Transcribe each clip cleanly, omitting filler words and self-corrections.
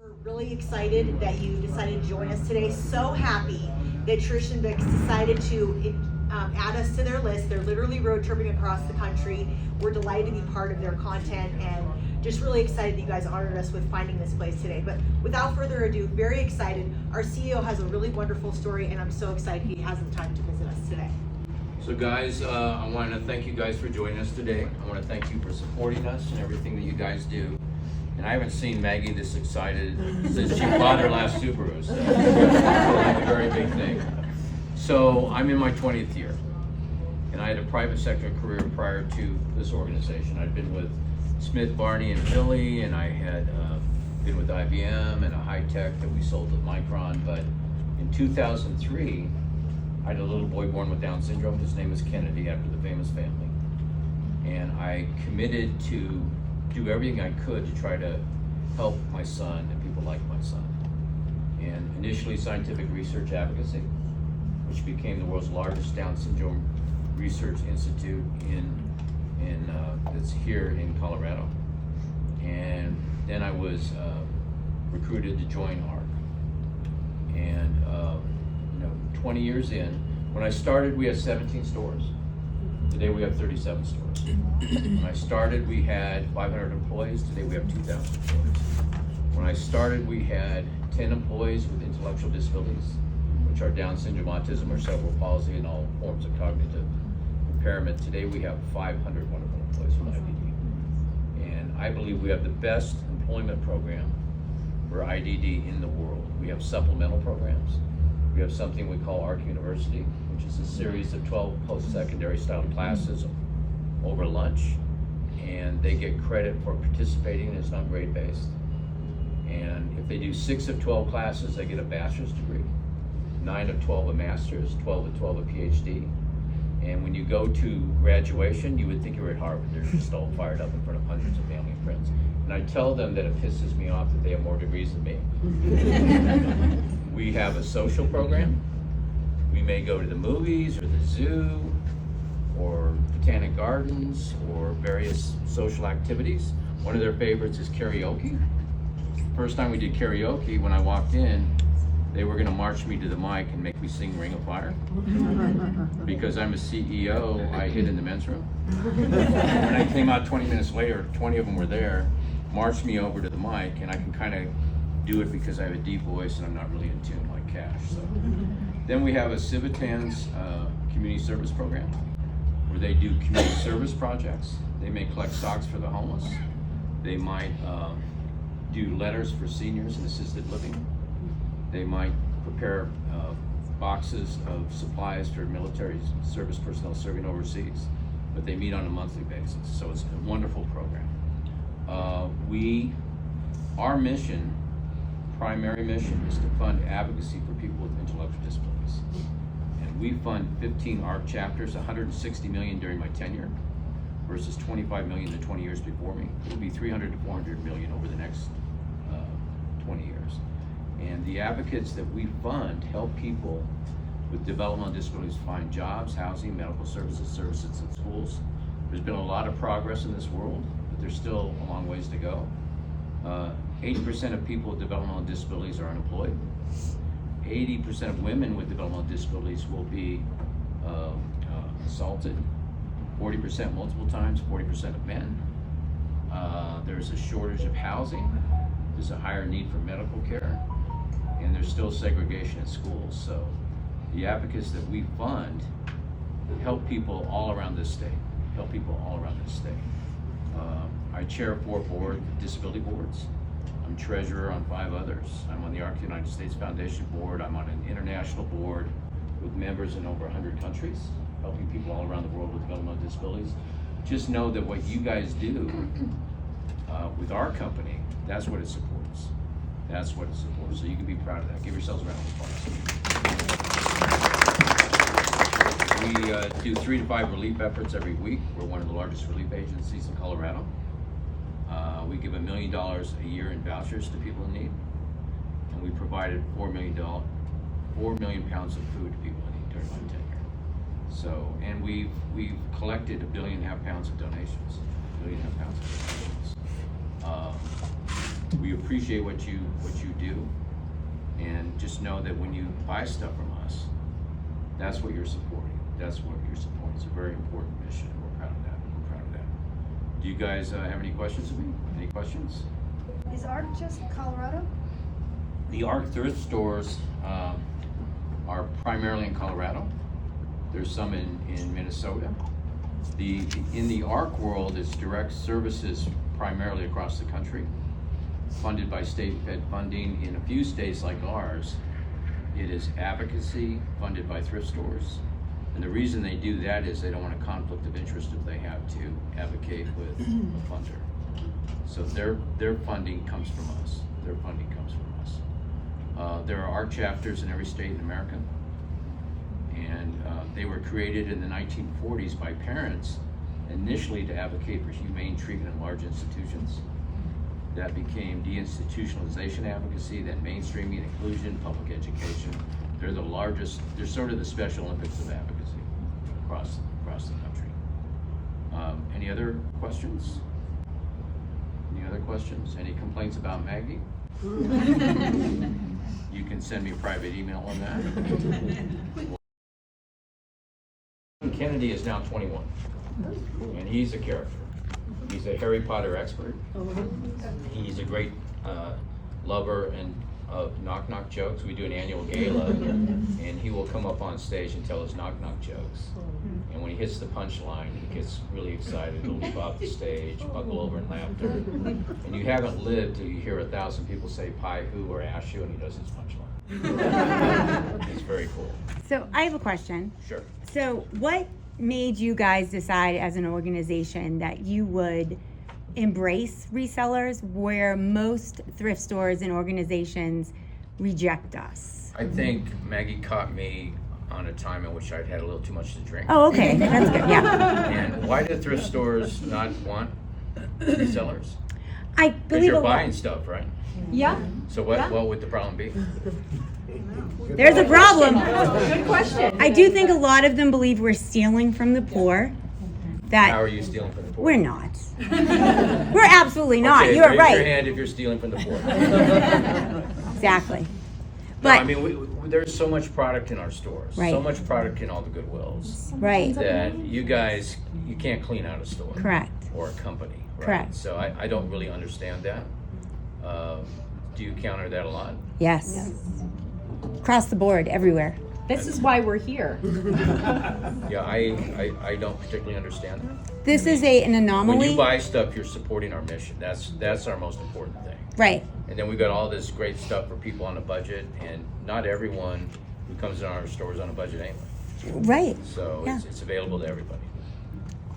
We're really excited that you decided to join us today. So happy that Trish and Vix decided to add us to their list. They're literally road tripping across the country. We're delighted to be part of their content and just really excited that you guys honored us with finding this place today. But without further ado, very excited. Our CEO has a really wonderful story, and I'm so excited he has the time to visit us today. So guys, I want to thank you guys for joining us today. I want to thank you for supporting us and everything that you guys do. And I haven't seen Maggie this excited since she bought her last Subaru, so that's a very big thing. So I'm in my 20th year, and I had a private sector career prior to this organization. I'd been with Smith Barney in Philly, and I had been with IBM and a high tech that we sold to Micron. But in 2003, I had a little boy born with Down syndrome. His name was Kennedy, after the famous family. And I committed to do everything I could to try to help my son and people like my son. And initially scientific research advocacy, which became the world's largest Down syndrome research institute that's here in Colorado. And then I was recruited to join ARC. And 20 years in, when I started, we had 17 stores. Today we have 37 stores. When I started, we had 500 employees. Today we have 2,000 employees. When I started, we had 10 employees with intellectual disabilities, which are Down syndrome, autism, or cerebral palsy, and all forms of cognitive impairment. Today we have 500 wonderful employees with IDD. And I believe we have the best employment program for IDD in the world. We have supplemental programs. We have something we call ARC University, which is a series of 12 post-secondary style classes over lunch, and they get credit for participating. It's not grade-based. And if they do 6 of 12 classes, they get a bachelor's degree, 9 of 12 a master's, 12 of 12 a PhD. And when you go to graduation, you would think you were at Harvard. They're just all fired up in front of hundreds of family and friends. And I tell them that it pisses me off that they have more degrees than me. We have a social program. We may go to the movies or the zoo or botanic gardens or various social activities. One of their favorites is karaoke. First time we did karaoke, when I walked in, they were gonna march me to the mic and make me sing Ring of Fire. Because I'm a CEO, I hid in the men's room. When I came out 20 minutes later, 20 of them were there, marched me over to the mic, and I can kind of do it because I have a deep voice and I'm not really in tune like Cash. So. Then we have a Civitans community service program where they do community service projects. They may collect socks for the homeless. They might do letters for seniors in assisted living. They might prepare boxes of supplies for military service personnel serving overseas, but they meet on a monthly basis. So it's a wonderful program. Our mission, primary mission, is to fund advocacy for people with intellectual disabilities. And we fund 15 ARC chapters, 160 million during my tenure, versus 25 million the 20 years before me. It will be 300 to 400 million over the next 20 years. And the advocates that we fund help people with developmental disabilities find jobs, housing, medical services in schools. There's been a lot of progress in this world, but there's still a long ways to go. 80% of people with developmental disabilities are unemployed. 80% of women with developmental disabilities will be assaulted. 40% multiple times, 40% of men. There's a shortage of housing. There's a higher need for medical care. And there's still segregation in schools. So the advocates that we fund help people all around this state. I chair 4 disability boards. I'm treasurer on 5 others. I'm on the ARC United States Foundation board. I'm on an international board with members in over 100 countries, helping people all around the world with developmental disabilities. Just know that what you guys do with our company, that's what it supports. So you can be proud of that. Give yourselves a round of applause. We do 3 to 5 relief efforts every week. We're one of the largest relief agencies in Colorado. We give $1 million a year in vouchers to people in need, and we provided 4 million pounds of food to people in need during my tenure. So, and we've collected 1.5 billion pounds of donations. 1.5 billion pounds of donations. we appreciate what you do, and just know that when you buy stuff from us, that's what you're supporting. That's what you're supporting. It's a very important mission, and we're proud of that. We're proud of that. Do you guys have any questions of me? Any questions? Is ARC just Colorado? The ARC thrift stores are primarily in Colorado. There's some in Minnesota. In the ARC world, it's direct services primarily across the country, funded by state fed funding. In a few states like ours, it is advocacy funded by thrift stores. And the reason they do that is they don't want a conflict of interest if they have to advocate with a funder. So their funding comes from us. Their funding comes from us. There are ARC chapters in every state in America. And they were created in the 1940s by parents initially to advocate for humane treatment in large institutions. That became deinstitutionalization advocacy, then mainstreaming, inclusion, public education. They're the largest, they're sort of the Special Olympics of advocacy across the country. Any other questions? Any other questions? Any complaints about Maggie? You can send me a private email on that. Kennedy is now 21, and he's a character. He's a Harry Potter expert. He's a great lover of knock-knock jokes. We do an annual gala, and he will come up on stage and tell his knock-knock jokes. And when he hits the punchline, he gets really excited. He'll leap off the stage, buckle over in laughter. And you haven't lived till you hear 1,000 people say "pie who" or "ash you," and he does his punchline. It's very cool. So I have a question. Sure. So what made you guys decide as an organization that you would embrace resellers where most thrift stores and organizations reject us? I think Maggie caught me on a time in which I'd had a little too much to drink. Oh, okay. That's good. Yeah. And why do thrift stores not want resellers? I Because believe you're a lot. buying stuff, right? Yeah. So what would the problem be? There's a problem. Good question. I do think a lot of them believe we're stealing from the poor. How are That you stealing from the poor? we're not. We're absolutely not. Okay, You're raise right. your hand if you're stealing from the poor. Exactly. No, But I mean, there's so much product in our stores, Right. so much product in all the Goodwills, right. that you guys, you can't clean out a store. Correct. Or a company, right? Correct. So I don't really understand that. Do you counter that a lot? Yes. Across the board, everywhere. This is why we're here. Yeah, I don't particularly understand that. This is an When anomaly. you buy stuff, you're supporting our mission. That's our most important thing. Right. And then we've got all this great stuff for people on a budget, and not everyone who comes in our stores on a budget anyway. Right. So Yeah. it's available to everybody.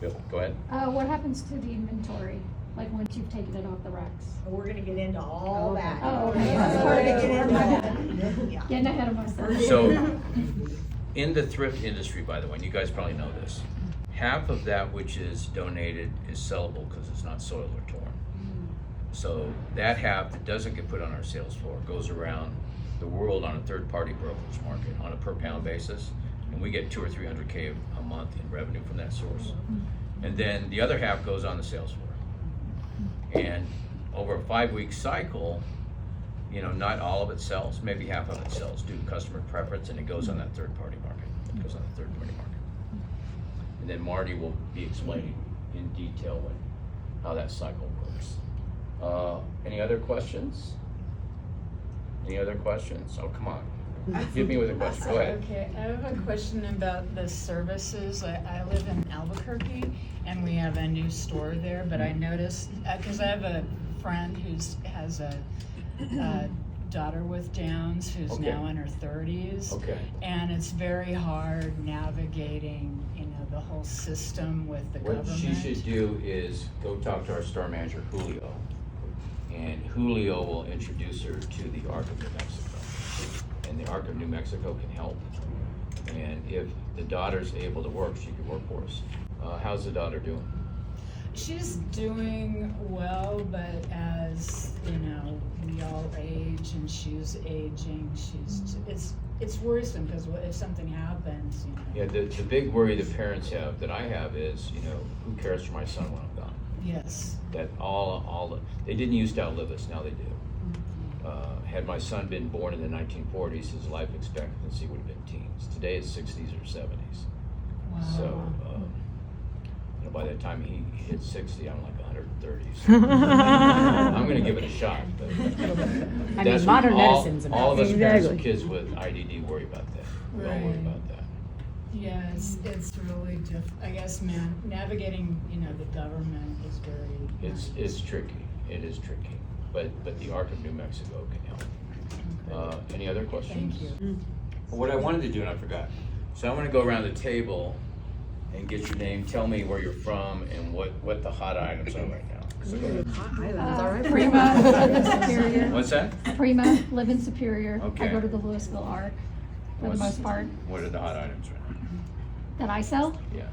Go ahead. What happens to the inventory, like once you've taken it off the racks? We're gonna get into all that. Oh, okay. We're gonna get into that. Yeah. Getting ahead of myself. So in the thrift industry, by the way, and you guys probably know this, half of that which is donated is sellable because it's not soiled or torn. So that half that doesn't get put on our sales floor goes around the world on a third-party brokerage market on a per-pound basis, and we get 200 or 300K a month in revenue from that source. And then the other half goes on the sales floor. And over a 5-week cycle, you know, not all of it sells, maybe half of it sells due to customer preference, and it goes on that third-party market. It goes on the third-party market. And then Marty will be explaining in detail how that cycle works. Any other questions? Any other questions? Oh, come on. Hit me with a question. Go ahead. Okay, I have a question about the services. I live in Albuquerque, and we have a new store there, but I noticed, because I have a friend who has a daughter with Downs who's Okay. now in her 30s. Okay. And it's very hard navigating, you know, the whole system with the What government. she should do is go talk to our store manager, Julio, and Julio will introduce her to the ARC of New Mexico. And the ARC of New Mexico can help. And if the daughter's able to work, she can work for us. How's the daughter doing? She's doing well, but as you know, we all age, and she's aging. It's worrisome because if something happens, you know. Yeah, the big worry that parents have, that I have, is, you know, who cares for my son when I'm gone? Yes. That they didn't used to outlive us, now they do. Had my son been born in the 1940s, his life expectancy would have been teens. Today it's 60s or 70s. Wow. So, by the time he hit 60, I'm like 130. So I'm going to give it a shot. But that's what modern all, medicine's a all of us mess. parents of Exactly. kids with IDD worry about that. We all worry Right. about that. Yeah, it's really I guess, navigating, the government is very. It's tricky. It is tricky. But the Arc of New Mexico can help. Any other questions? Thank you. What I wanted to do, and I forgot. So I'm going to go around the table and get your name. Tell me where you're from and what the hot items are right now. So go ahead. Prima, live in Superior. What's that? Prima, live in Superior. Okay. I go to the Louisville Arc for the most part. What are the hot items right That I sell? now?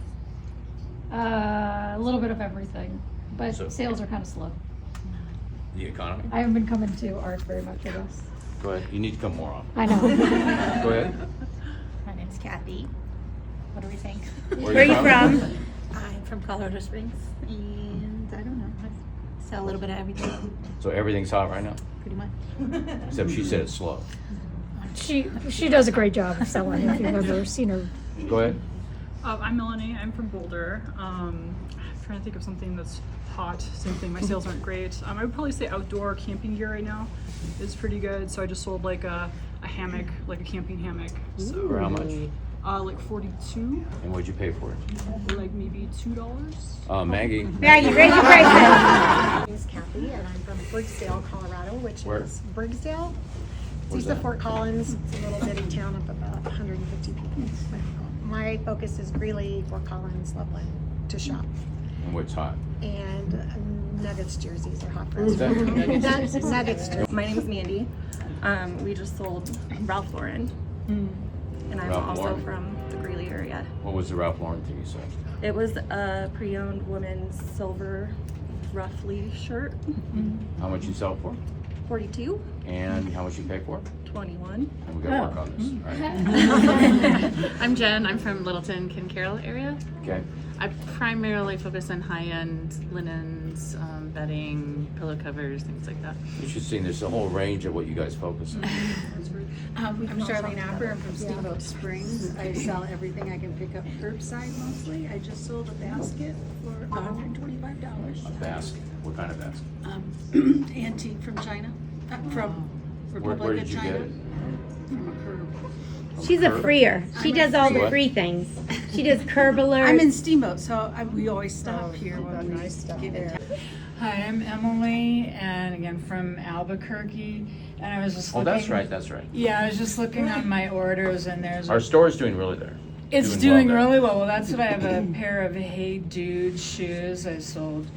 Yeah. A little bit of everything, but So- sales are kind of slow. The economy? I haven't been coming to Arc very much for this. Go ahead. You need to come more often. I know. Go ahead. My name's Kathy. What are we saying? Where are you from? I'm from Colorado Springs, and I don't know. I sell a little bit of everything, So everything's hot right now? pretty much. Except she said it's slow. She does a great job of selling if you've ever seen her. Go ahead. I'm Melanie. I'm from Boulder. I'm trying to think of something that's hot. Same thing. My sales aren't great. I would probably say outdoor camping gear right now is pretty good. So I just sold like a hammock, like a camping hammock. So For how much? like 42, And what'd you pay for it? like maybe $2. Maggie. Maggie, raise your prices. My name is Kathy, and I'm from Briggsdale, Colorado, which Where? is Briggsdale. It's Where's east of that? Fort Collins. It's a little bitty town of about 150 people. My focus is Greeley, Fort Collins, Loveland to shop. And what's hot? And Nuggets jerseys are hot for us. What's that? Nuggets jerseys. My name is Mandy. We just sold Ralph Lauren. And I'm Ralph also Lauren? from the Greeley area. What was the Ralph Lauren thing you said? It was a pre-owned women's silver roughly shirt. How much you sell for? 42, And how much you pay for it? 21. And we gotta work on this, all right? I'm Jen. I'm from Littleton, Ken Carroll area. Okay. I primarily focus on high-end linens, bedding, pillow covers, things like that. Interesting, there's a whole range of what you guys focus on. I'm Charlene Apper. I'm from Steamboat Springs. I sell everything I can pick up curbside mostly. I just sold a basket for $125. A basket, what kind of basket? Antique from China, from Republic Where of did you China. get it? From a curb. She's a freer. She does all the What? free things. She does curb alerts. I'm in Steamboat, so we always stop here when we get in town. Hi, I'm Emily, and again from Albuquerque. And I was just Oh, looking. that's right, that's right. Yeah, I was just looking on my orders, and there's Our store's doing really there. It's doing well there. really well. Well, that's what I have a pair of Hey Dude shoes I sold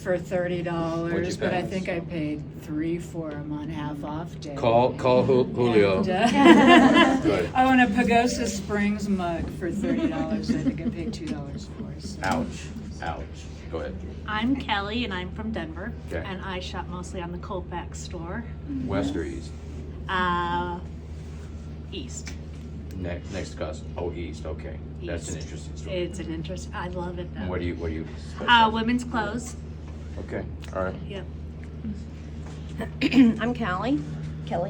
for $30, What'd you but pay? I think I paid $3 for them on half off day. Call Julio. And, Good. oh, and a Pagosa Springs mug for $30. I think I paid $2 for. So. Ouch, ouch. Go ahead. I'm Kelly, and I'm from Denver, Okay. and I shop mostly on the Colfax store, West or east? east. Next to us. Oh, east, okay. That's an East. interesting store. It's an interest. I love it And though. what do you specialize in? Women's clothes. Okay, all right. Yep. I'm Kelly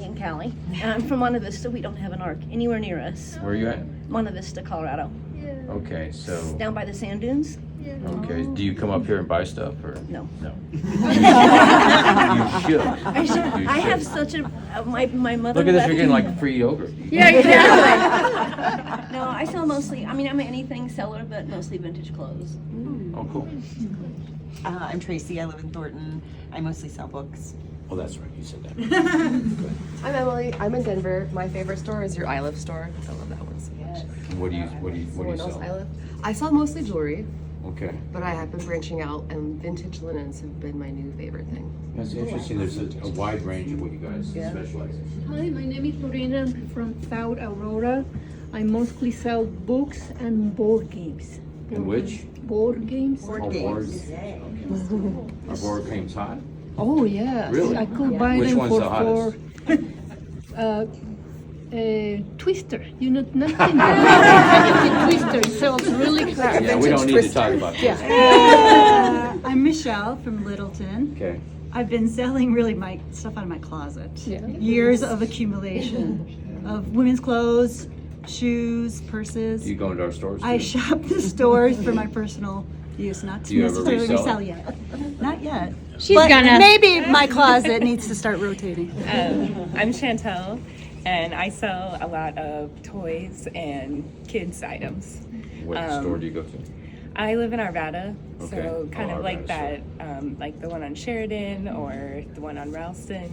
and Callie. And I'm from Monte Vista. We don't have an Arc anywhere near us. Where are you at? Monte Vista, Colorado. Okay, so, Down by the sand dunes. okay, do you come up here and buy stuff or? No. No. You should. I have such a, my mother Look at this, left you're getting me- like free yogurt. Yeah, exactly. No, I sell mostly, I'm an anything seller, but mostly vintage clothes. Oh, cool. I'm Tracy. I live in Thornton. I mostly sell books. Oh, that's right, you said that. I'm Emily. I'm in Denver. My favorite store is your I Live store. I love that one so much. And what do you else I sell? Live. I sell mostly jewelry, Okay, but I have been branching out, and vintage linens have been my new favorite thing. that's interesting, there's a wide range of what you guys specialize in. Hi, my name is Lorena from South Aurora. I mostly sell books and board games. And which? Board games. Oh, boards. Okay. Are board games hot? Oh yes. Really? I could buy Which them one's the hottest? Twister. You know nothing. Twister. It sells really fast. Yeah, we don't need to talk about this. I I'm Michelle from Littleton. Okay. I've been selling really my stuff out of my closet. Years of accumulation of women's clothes, shoes, purses. You go into our stores too? I shop the stores for my personal use, not Do you to ever necessarily resell resell it? yet. Not yet. She's But gonna. maybe my closet needs to start rotating. I'm Chantel, and I sell a lot of toys and kids items. What store do you go to? I live in Arvada, Okay. so kind Oh, of like Arvada, that, like the one on Sheridan or the one on Ralston.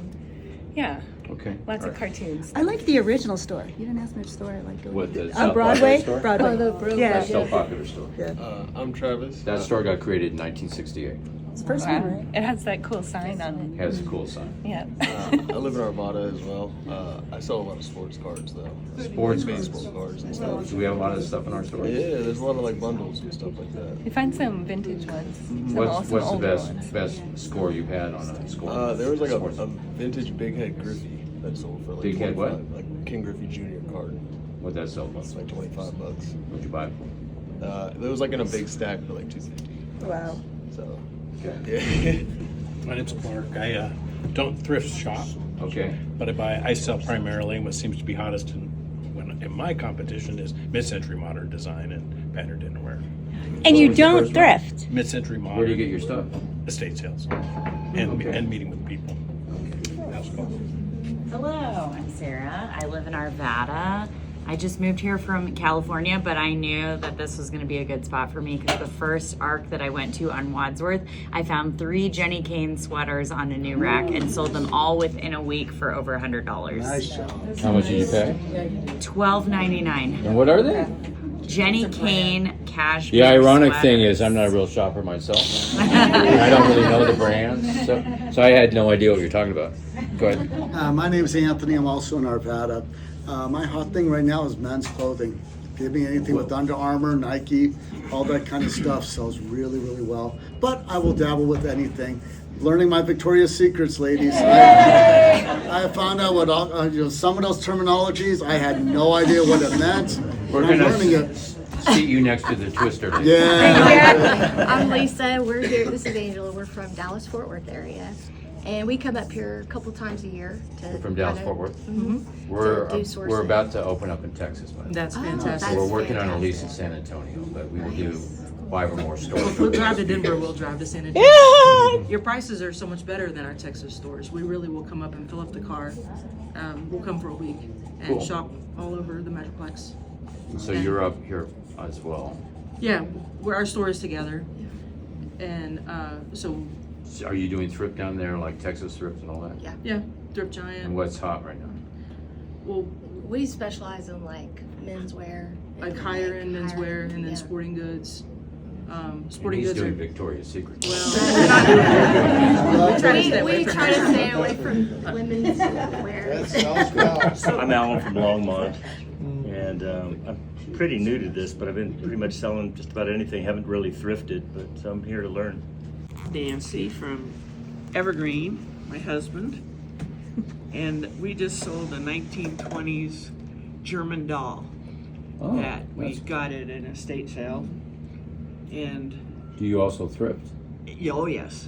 Yeah. Okay. Lots All of right. cartoons. I like the original store. You didn't ask me which store I like. What, the South Broadway? store? Broadway. Yeah. That's still a popular store. Yeah. I'm Travis. That store got created in 1968. It's the first one, right? It has that cool sign on it. Has a cool sign. Yeah. I live in Arvada as well. I sell a lot of sports cards though. Sports baseball cards. cards and stuff. Do we have a lot of stuff in our store? Yeah, there's a lot of like bundles and stuff like that. You find some vintage ones. Some What's the older ones. best score you've had on a score? There was like Sports. a vintage Big Head Griffey that sold for like Big Head what? 25, like King Griffey Jr. card. What'd that sell for? It's like $25. What'd you buy it for? It was like in a big stack for like $250. Wow. So Okay. yeah. My name's Mark. I don't thrift shop. Okay. But I sell primarily what seems to be hottest in my competition is mid-century modern design and patterned dinnerware. And you don't thrift. Mid-century modern. Where do you get your stuff? Estate sales and meeting with people. That's cool. Hello, I'm Sarah. I live in Arvada. I just moved here from California, but I knew that this was going to be a good spot for me because the first arc that I went to on Wadsworth, I found 3 Jenny Kane sweaters on a new rack and sold them all within a week for over $100. Nice job. How much did you pay? $12.99. And what are they? Jenny Kane cashmere. The ironic sweaters. thing is I'm not a real shopper myself. I don't really know the brands, so I had no idea what you're talking about. Go ahead. My name is Anthony. I'm also in Arvada. My hot thing right now is men's clothing. Give me anything with Under Armour, Nike, all that kind of stuff sells really, really well. But I will dabble with anything. Learning my Victoria's Secrets, ladies. I found out what some of those terminologies. I had no idea what it meant. We're I'm gonna learning it. seat you next to the Twister. Yeah. I'm Lisa. We're here. This is Angela. We're from Dallas Fort Worth area, and we come up here a couple times a year to. From Dallas Fort Worth. Mm-hmm. We're about to open up in Texas. By the way. That's fantastic. So we're working on a lease in San Antonio, but we will do 5 or more stores. We'll drive to Denver, we'll drive to San Antonio. Your prices are so much better than our Texas stores. We really will come up and fill up the car. We'll come for a week and Cool. shop all over the Metroplex. So you're up here as well. Yeah, our store is together. And so. Are you doing thrift down there, like Texas Thrift and all that? Yeah. Yeah, Thrift Giant. And what's hot right now? Well, we specialize in like menswear. Like higher end menswear and then sporting goods. Sporting and he's goods doing are Victoria's Secret. Well, we try to stay away from women's wear. I'm Alan from Longmont, and I'm pretty new to this, but I've been pretty much selling just about anything. Haven't really thrifted, but I'm here to learn. Nancy from Evergreen, my husband, and we just sold a 1920s German doll that we got at an estate sale. And Do you also thrift? oh yes,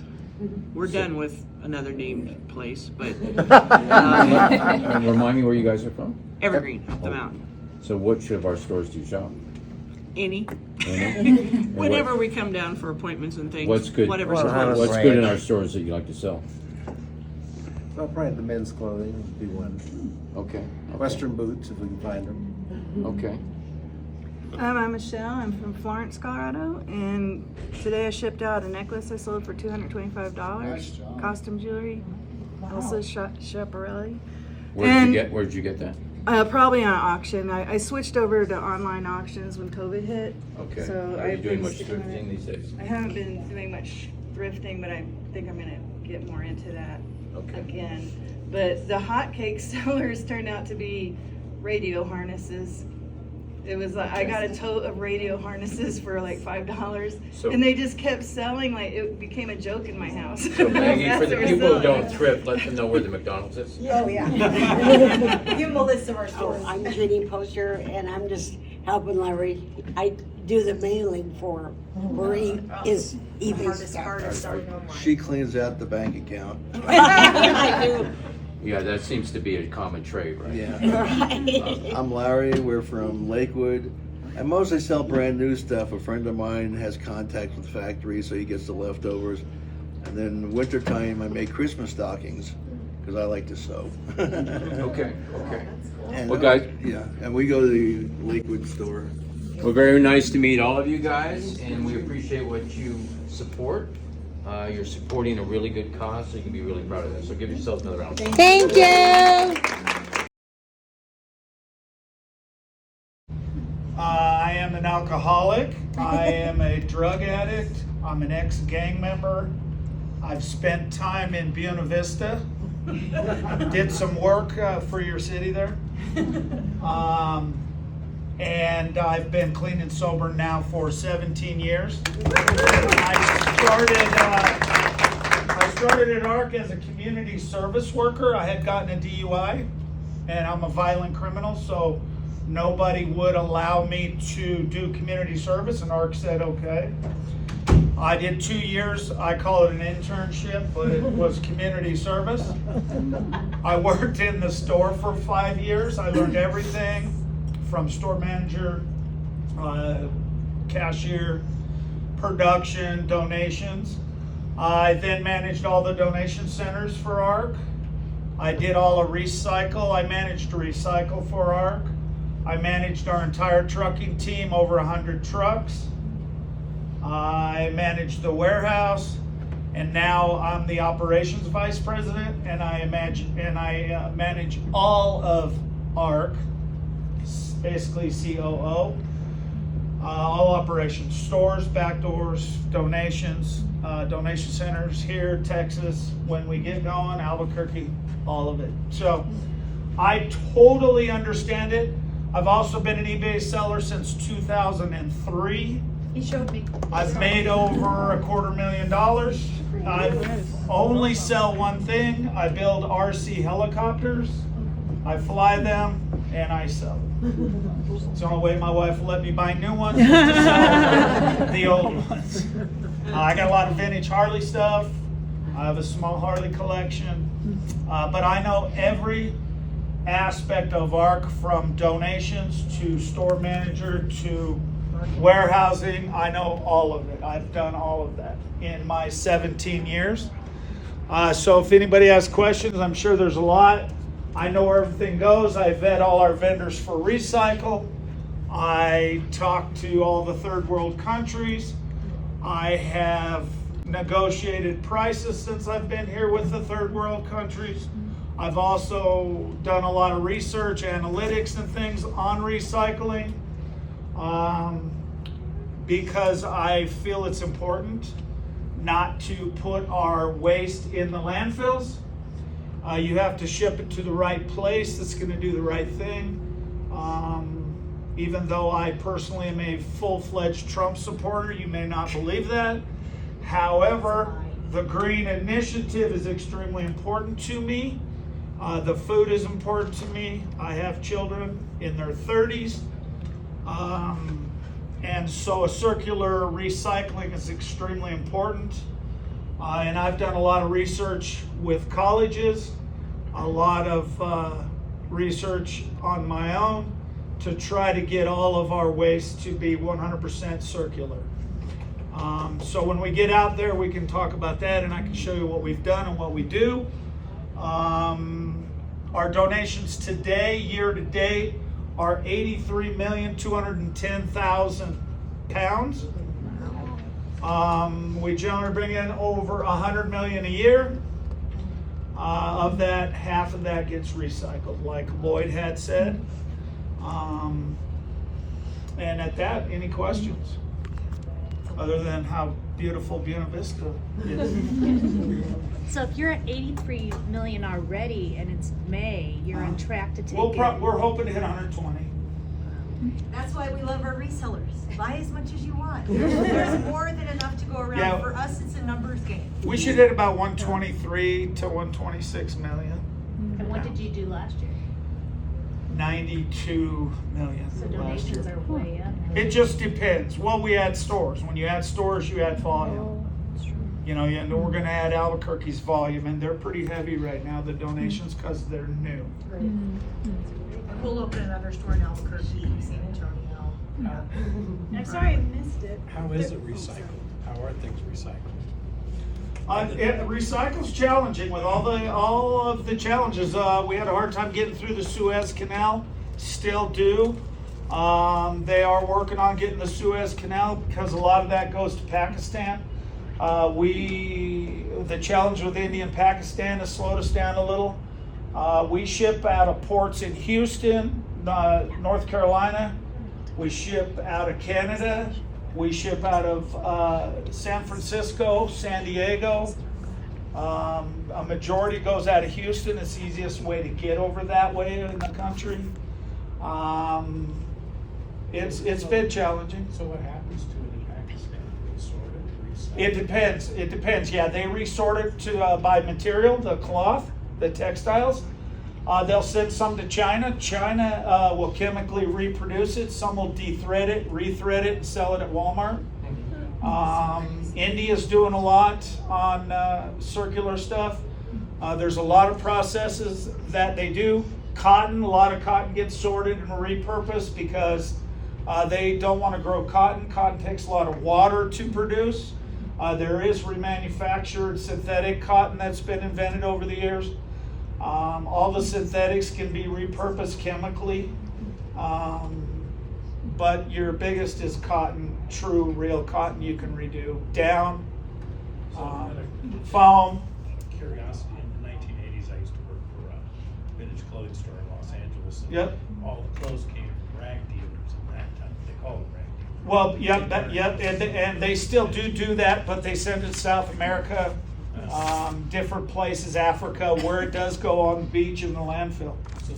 we're done with another named place, but And remind me where you guys are from? Evergreen, up the mountain. So which of our stores do you shop? Any. And Whenever we come down for appointments and things. What's good? Whatever's What's close. good in our stores that you like to sell? Well, probably the men's clothing would be one. Okay. Western boots, if we can find them. Okay. I'm Michelle. I'm from Florence, Colorado, and today I shipped out a necklace I sold for $225. Nice job. Costume jewelry, also Schiaparelli. Where'd you get that? Probably on auction. I switched over to online auctions when COVID hit. Okay. So Are you I've doing been much sticking with thrifting it. these days? I haven't been doing much thrifting, but I think I'm gonna get more into that again. But the hotcake sellers turned out to be radio harnesses. It was like I got a tote of radio harnesses for like $5, So- and they just kept selling. Like it became a joke in my house. So Maggie, for the That's people who what don't thrift, let them know where the McDonald's is. Oh, yeah. Give them a list of our Oh, stores. I'm Judy Poster, and I'm just helping Larry. I do the mailing for him, where he is eBay Hardest stuff. part is selling online. She cleans out the bank account. I do. Yeah, that seems to be a common trait, right? Right. I'm Larry. We're from Lakewood. I mostly sell brand new stuff. A friend of mine has contacts with factories, so he gets the leftovers. And then wintertime, I make Christmas stockings because I like to sew. Okay. And, Well, guys, yeah, and we go to the Lakewood store. well, very nice to meet all of you guys, and we appreciate what you support. You're supporting a really good cause, so you can be really proud of that. So give yourselves another round. Thank you. I am an alcoholic. I am a drug addict. I'm an ex-gang member. I've spent time in Buena Vista. Did some work for your city there. And I've been clean and sober now for 17 years. I started at ARC as a community service worker. I had gotten a DUI, and I'm a violent criminal, so nobody would allow me to do community service, and ARC said okay. I did 2 years. I call it an internship, but it was community service. I worked in the store for 5 years. I learned everything from store manager, cashier, production, donations. I then managed all the donation centers for ARC. I did all of recycle. I managed to recycle for ARC. I managed our entire trucking team, over 100 trucks. I managed the warehouse, and now I'm the operations vice president, and I manage all of ARC, basically COO. All operations, stores, back doors, donations, donation centers here, Texas, when we get going, Albuquerque, all of it. So I totally understand it. I've also been an eBay seller since 2003. He showed me. I've made over $250,000. I only sell one thing. I build RC helicopters. I fly them and I sell them. It's the only way my wife will let me buy new ones to sell the old ones. I got a lot of vintage Harley stuff. I have a small Harley collection. But I know every aspect of ARC, from donations to store manager to warehousing. I know all of it. I've done all of that in my 17 years. So if anybody has questions, I'm sure there's a lot. I know where everything goes. I vet all our vendors for recycle. I talk to all the third world countries. I have negotiated prices since I've been here with the third world countries. I've also done a lot of research, analytics and things on recycling, because I feel it's important not to put our waste in the landfills. You have to ship it to the right place that's going to do the right thing. Even though I personally am a full-fledged Trump supporter, you may not believe that. However, the green initiative is extremely important to me. The food is important to me. I have children in their 30s. And so a circular recycling is extremely important. And I've done a lot of research with colleges, a lot of research on my own to try to get all of our waste to be 100% circular. So when we get out there, we can talk about that, and I can show you what we've done and what we do. Our donations today, year to date, are 83,210,000 pounds. We generally bring in over 100 million a year. Of that, half of that gets recycled, like Lloyd had said. And at that, any questions? Other than how beautiful Buena Vista is. So if you're at 83 million already and it's May, you're on track to take We're hoping to hit 120. That's why we love our resellers. Buy as much as you want. There's more than enough to go around. Yeah. For us, it's a numbers game. We should hit about 123 to 126 million. And what did you do last year? 92 million So last year. donations are way up. It just depends. Well, we add stores. When you add stores, you add volume. You know, and we're going to add Albuquerque's volume, and they're pretty heavy right now, the donations, because they're new. And we'll open another store in Albuquerque, San Antonio. I'm sorry I missed it. How is it recycled? How are things recycled? Recycle's challenging with all of the challenges. We had a hard time getting through the Suez Canal, still do. They are working on getting the Suez Canal because a lot of that goes to Pakistan. The challenge with India and Pakistan has slowed us down a little. We ship out of ports in Houston, North Carolina. We ship out of Canada. We ship out of San Francisco, San Diego. A majority goes out of Houston. It's the easiest way to get over that way in the country. It's been challenging. So what happens to it in Pakistan? Resort it, recycle? It depends. It depends. Yeah, they resort it to by material, the cloth, the textiles. They'll send some to China. China will chemically reproduce it. Some will de-thread it, re-thread it, and sell it at Walmart. India's doing a lot on circular stuff. There's a lot of processes that they do. Cotton, a lot of cotton gets sorted and repurposed because they don't want to grow cotton. Cotton takes a lot of water to produce. There is remanufactured synthetic cotton that's been invented over the years. All the synthetics can be repurposed chemically, but your biggest is cotton, true, real cotton you can redo. Down, foam. Curiosity, in the 1980s, I used to work for a vintage clothing store in Los Angeles. And Yep. all the clothes came from rag dealers at that time. They called them rag dealers. Well, yep, and they still do that, but they send it to South America, different places, Africa, where it does go on the beach in the landfill. So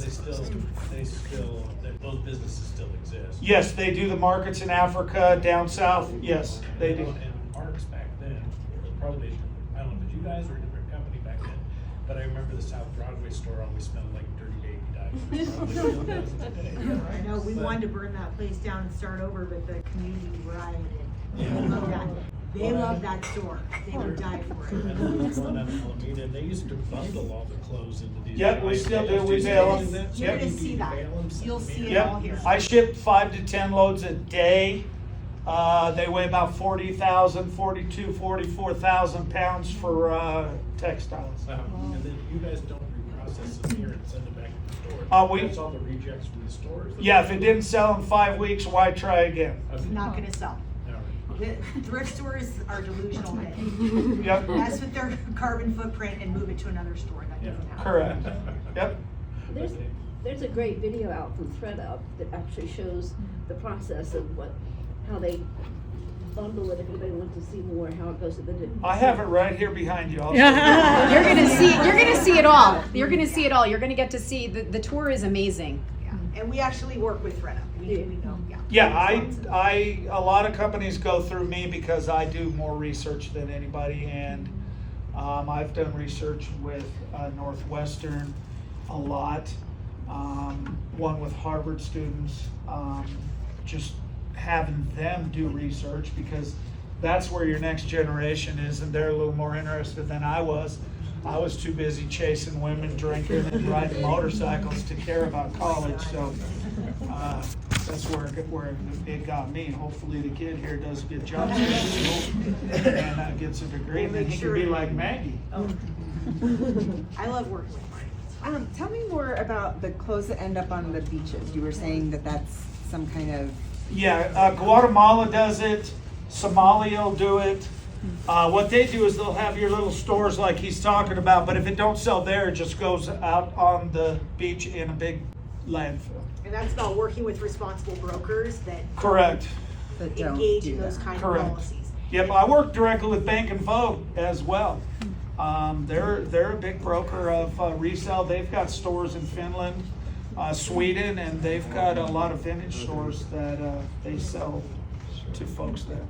those businesses still exist. Yes, they do the markets in Africa, down south. Yes, they do. And Marks back then, it was probably, I don't know, did you guys or a different company back then? But I remember the South Broadway store always smelled like dirty baby diapers. Probably still does today. I know, we wanted to burn that place down and start over, but the community rioted. They love that. They love that store. They would die for And then it. the one on Alameda, they used to bundle all the clothes into these. Yep, we still do. We bail them. You're gonna see that. You'll see it all here. Yep, I ship 5 to 10 loads a day. They weigh about 40,000, 42, 44,000 pounds for textiles. And then you guys don't reprocess them here and send them back to the store. That's all the rejects from the stores? Yeah, if it didn't sell in 5 weeks, why try again? It's not gonna sell. The thrift stores are delusional. Yep. Mess with their carbon footprint and move it to another store. That doesn't happen. Correct. Yep. There's a great video out from ThredUp that actually shows the process of how they bundle it. If anybody wants to see more, how it goes to the. I have it right here behind you. You're gonna see it all. You're gonna see it all. You're gonna get to see the tour is amazing. Yeah, and we actually work with ThredUp. We know. Yeah. Yeah, a lot of companies go through me because I do more research than anybody, and I've done research with Northwestern a lot. One with Harvard students, just having them do research because that's where your next generation is, and they're a little more interested than I was. I was too busy chasing women, drinking, and riding motorcycles to care about college. So that's where it got me. Hopefully the kid here does a good job and gets a degree, and then he can be like Maggie. I love working with Marty. Tell me more about the clothes that end up on the beaches. You were saying that that's some kind of... Yeah, Guatemala does it. Somalia will do it. What they do is they'll have your little stores like he's talking about, but if it don't sell there, it just goes out on the beach in a big landfill. And that's about working with responsible brokers that Correct. engage in those kind of policies. Yep, I work directly with Bank and Vogue as well. They're a big broker of resale. They've got stores in Finland, Sweden, and they've got a lot of vintage stores that they sell to folks there.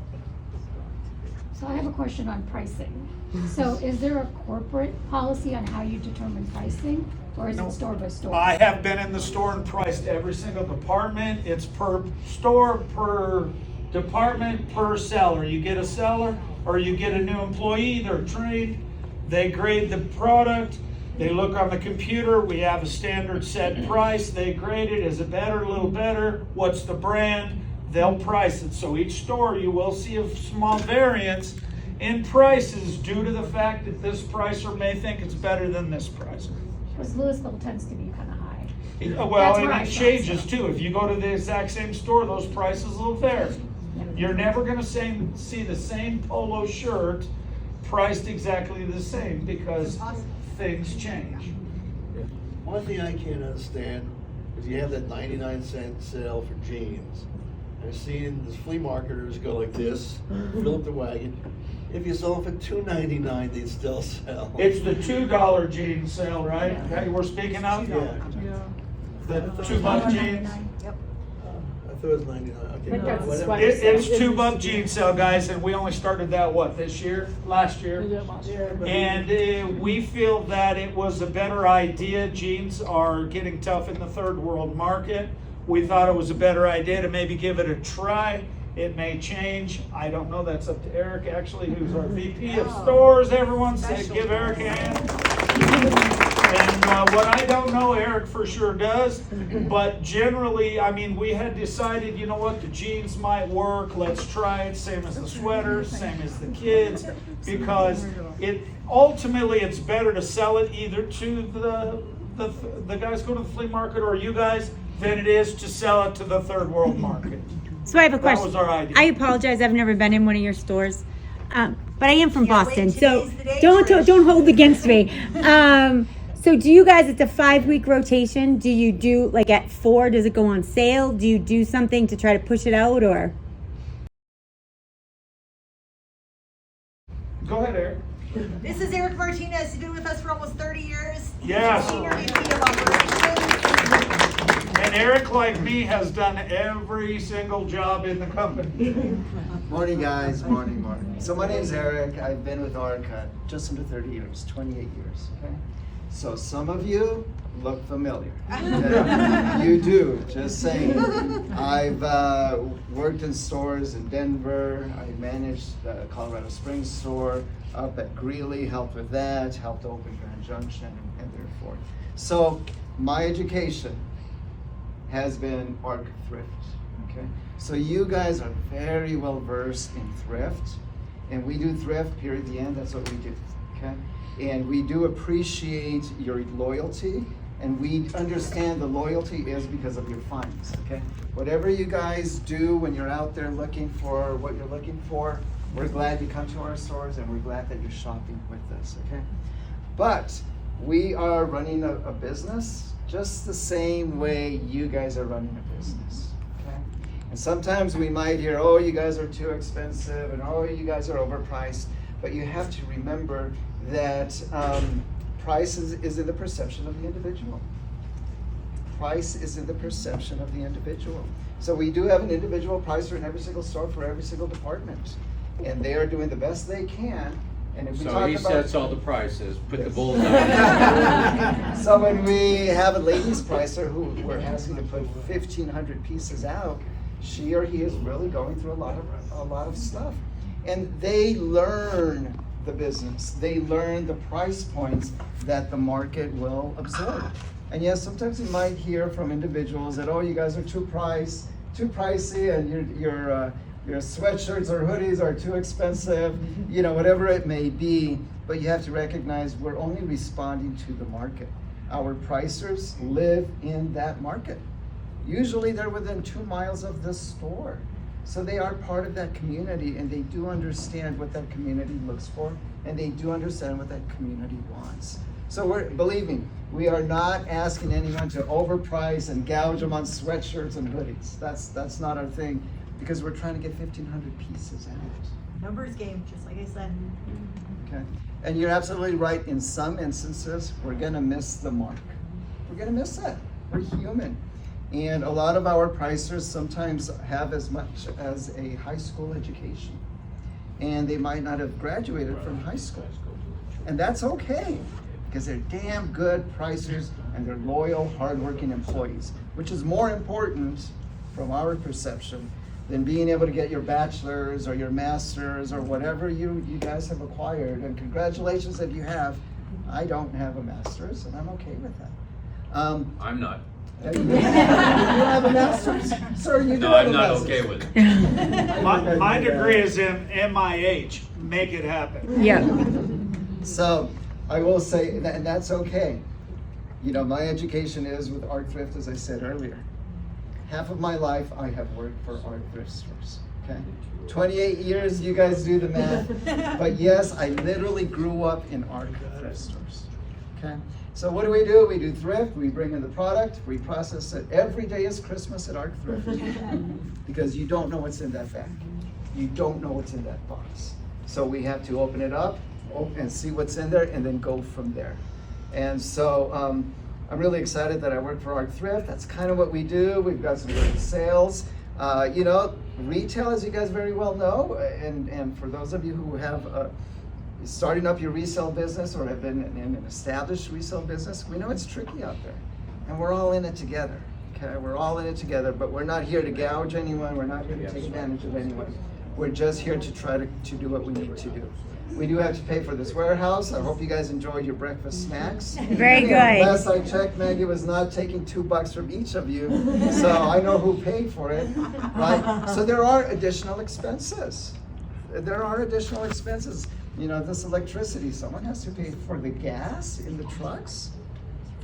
So I have a question on pricing. So is there a corporate policy on how you determine pricing, or is it store by store? I have been in the store and priced every single department. It's per store, per department, per seller. You get a seller or you get a new employee, they're trained, they grade the product, they look on the computer, we have a standard set price, they grade it, is it better, a little better, what's the brand, they'll price it. So each store you will see a small variance in prices due to the fact that this pricer may think it's better than this pricer. Because Louisville tends to be kind of high. Well, That's and where I it shop, changes so. too. If you go to the exact same store, those prices will vary. You're never gonna see the same polo shirt priced exactly the same because things change. One thing I can't understand is you have that 99-cent sale for jeans. I've seen the flea marketers go like this, fill up the wagon. If you sell them for $2.99, they'd still sell. It's the $2 jean sale, right? That we're speaking of? Yeah. The $2 jeans? I thought it was 99. Okay, But that's whatever. what- It's $2 jean sale, guys, and we only started that, what, this year? Last year? And we feel that it was a better idea. Jeans are getting tough in the third world market. We thought it was a better idea to maybe give it a try. It may change. I don't know. That's up to Eric, actually, who's our VP of stores. Everyone say, give Eric a hand. And what I don't know, Eric for sure does. But generally, I mean, we had decided, you know what, the jeans might work. Let's try it. Same as the sweaters, same as the kids. Because ultimately, it's better to sell it either to the guys go to the flea market or you guys than it is to sell it to the third world market. So I have a question. That was our idea. I apologize. I've never been in one of your stores, but I am from Yeah, Boston, wait, so today's the day, don't Trish. don't hold against me. So do you guys? It's a 5-week rotation. Do you do like at 4? Does it go on sale? Do you do something to try to push it out, or? Go ahead, Eric. This is Eric Martinez. He's been with us for almost 30 years. He's Yes. the Senior VP of Operations. And Eric, like me, has done every single job in the company. Morning, guys. Morning. So my name's Eric. I've been with ARC just under 30 years, 28 years. Okay. So some of you look familiar. Okay? You do. Just saying. I've worked in stores in Denver. I managed the Colorado Springs store up at Greeley. Helped with that. Helped open Grand Junction and therefore. So my education has been ARC Thrift. Okay. So you guys are very well versed in thrift, and we do thrift, period, the end. That's what we do. Okay. And we do appreciate your loyalty, and we understand the loyalty is because of your finds, okay? Whatever you guys do when you're out there looking for what you're looking for, we're glad you come to our stores, and we're glad that you're shopping with us, okay? But we are running a business just the same way you guys are running a business, okay? And sometimes we might hear, oh, you guys are too expensive, and oh, you guys are overpriced, but you have to remember that price is in the perception of the individual. Price is in the perception of the individual. So we do have an individual pricer in every single store for every single department. And they are doing the best they can. And if we So talk he about, sets all the prices, put the bullseye. so when we have a ladies pricer who we're asking to put 1,500 pieces out, she or he is really going through a lot of stuff. And they learn the business. They learn the price points that the market will absorb. And yes, sometimes you might hear from individuals that, oh, you guys are too pricey, and your sweatshirts or hoodies are too expensive, you know, whatever it may be. But you have to recognize we're only responding to the market. Our pricers live in that market. Usually they're within 2 miles of the store. So they are part of that community, and they do understand what that community looks for, and they do understand what that community wants. So believe me, we are not asking anyone to overprice and gouge them on sweatshirts and hoodies. That's not our thing, because we're trying to get 1,500 pieces out. Numbers game, just like I said. Okay, and you're absolutely right. In some instances, we're gonna miss the mark. We're gonna miss that. We're human. And a lot of our pricers sometimes have as much as a high school education. And they might not have graduated from high school. And that's okay, because they're damn good pricers and they're loyal, hardworking employees, which is more important from our perception than being able to get your bachelor's or your master's or whatever you guys have acquired. And congratulations if you have. I don't have a master's, and I'm okay with that. I'm not. You have a master's? Sir, you do No, have I'm a not master's. okay with it. My degree is in MIH. Make it happen. Yeah. So I will say, and that's okay. You know, my education is with Art Thrift, as I said earlier. Half of my life I have worked for Art Thrift stores, okay? 28 years, you guys do the math. But yes, I literally grew up in Art Thrift stores, okay? So what do? We do thrift, we bring in the product, we process it. Every day is Christmas at Art Thrift because you don't know what's in that bag. You don't know what's in that box. So we have to open it up and see what's in there and then go from there. And so I'm really excited that I work for Art Thrift. That's kind of what we do. We've got some great sales. You know, retail, as you guys very well know, and for those of you who have starting up your resale business or have been in an established resale business, we know it's tricky out there. And we're all in it together, okay? We're all in it together, but we're not here to gouge anyone. We're not here to take advantage of anyone. We're just here to try to do what we need to do. We do have to pay for this warehouse. I hope you guys enjoyed your breakfast snacks. Very good. Last I checked, Maggie was not taking $2 from each of you, so I know who paid for it, right? So there are additional expenses. There are additional expenses. You know, this electricity, someone has to pay for the gas in the trucks,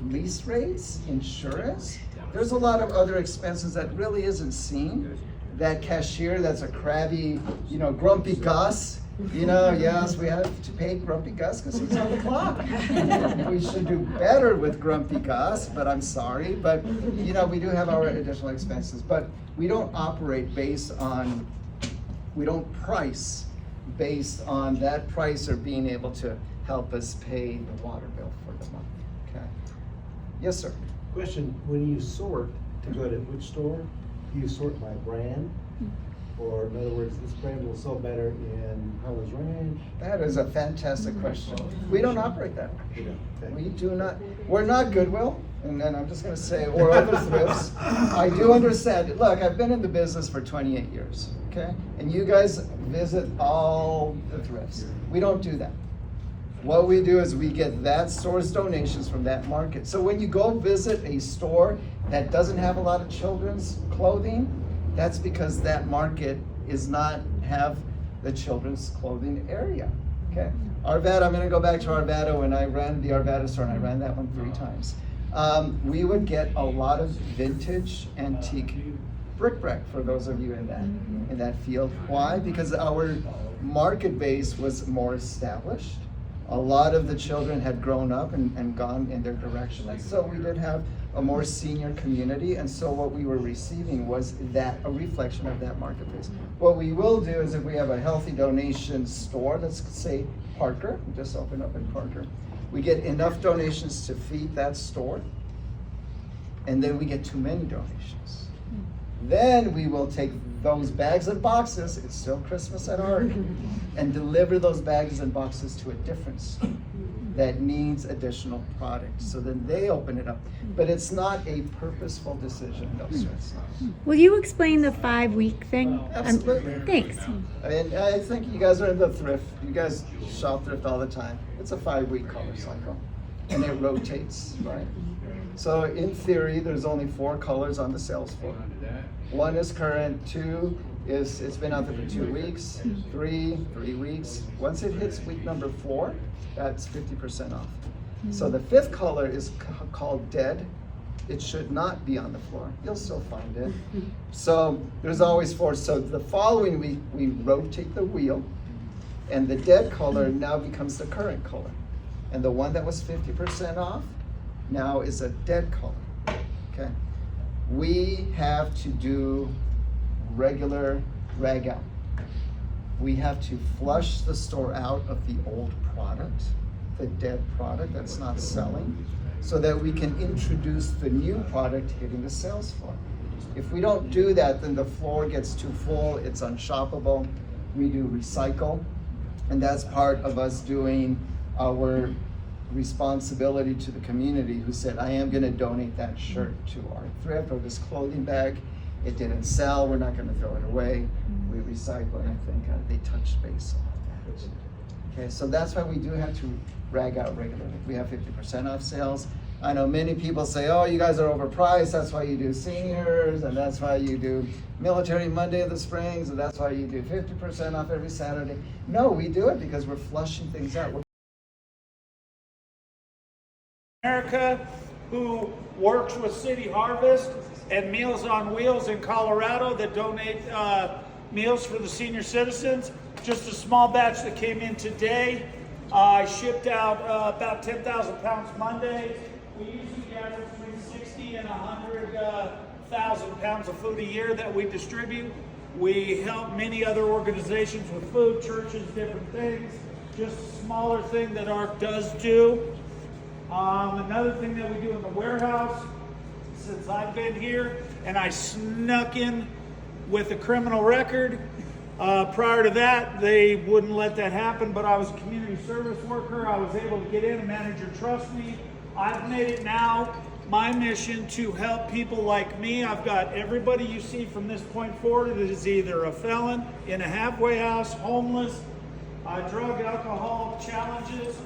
lease rates, insurance. There's a lot of other expenses that really isn't seen. That cashier that's a crabby, you know, grumpy Gus, you know, yes, we have to pay Grumpy Gus because he's on the clock. We should do better with Grumpy Gus, but I'm sorry. But, you know, we do have our additional expenses, but we don't operate based on, we don't price based on that price or being able to help us pay the water bill for the month, okay? Yes, sir. Question, when you sort to go to which store, do you sort by brand? Or in other words, this brand will sell better in Harlow's Ranch? That is a fantastic question. We don't operate that way. We do not, we're not Goodwill, and then I'm just gonna say, or other thrifts. I do understand, look, I've been in the business for 28 years, okay? And you guys visit all the thrifts. We don't do that. What we do is we get that store's donations from that market. So when you go visit a store that doesn't have a lot of children's clothing, that's because that market is not have the children's clothing area, okay? Arvada, I'm gonna go back to Arvada. When I ran the Arvada store, and I ran that one 3 times, we would get a lot of vintage, antique bric-a-brac for those of you in that field. Why? Because our market base was more established. A lot of the children had grown up and gone in their direction, and so we did have a more senior community, and so what we were receiving was a reflection of that marketplace. What we will do is if we have a healthy donation store, let's say Parker, we just opened up in Parker, we get enough donations to feed that store, and then we get too many donations. Then we will take those bags and boxes, it's still Christmas at Art, and deliver those bags and boxes to a different store that needs additional product. So then they open it up. But it's not a purposeful decision, no, sir, it's not. Will you explain the 5-week thing? Absolutely. Thanks. And I think you guys are in the thrift. You guys shop thrift all the time. It's a 5-week color cycle, and it rotates, right? So in theory, there's only 4 colors on the sales floor. 1 is current, 2 is, it's been out there for 2 weeks, 3 weeks. Once it hits week number 4, that's 50% off. So the 5th color is called dead. It should not be on the floor. You'll still find it. So there's always 4. So the following week, we rotate the wheel, and the dead color now becomes the current color. And the one that was 50% off now is a dead color, okay? We have to do regular rag out. We have to flush the store out of the old product, the dead product that's not selling, so that we can introduce the new product hitting the sales floor. If we don't do that, then the floor gets too full, it's unshoppable. We do recycle, and that's part of us doing our responsibility to the community who said, I am gonna donate that shirt to our thrift or this clothing bag. It didn't sell, we're not gonna throw it away. We recycle, and I think they touched base on that. Okay, so that's why we do have to rag out regularly. We have 50% off sales. I know many people say, oh, you guys are overpriced, that's why you do seniors, and that's why you do Military Monday of the Springs, and that's why you do 50% off every Saturday. No, we do it because we're flushing things out. America, who works with City Harvest and Meals on Wheels in Colorado that donate meals for the senior citizens. Just a small batch that came in today. I shipped out about 10,000 pounds Monday. We usually gather between 60 and 100,000 pounds of food a year that we distribute. We help many other organizations with food, churches, different things. Just a smaller thing that ARC does do. Another thing that we do in the warehouse, since I've been here, and I snuck in with a criminal record. Prior to that, they wouldn't let that happen, but I was a community service worker. I was able to get in, a manager trusts me. I've made it now my mission to help people like me. I've got everybody you see from this point forward that is either a felon, in a halfway house, homeless, drug, alcohol challenges,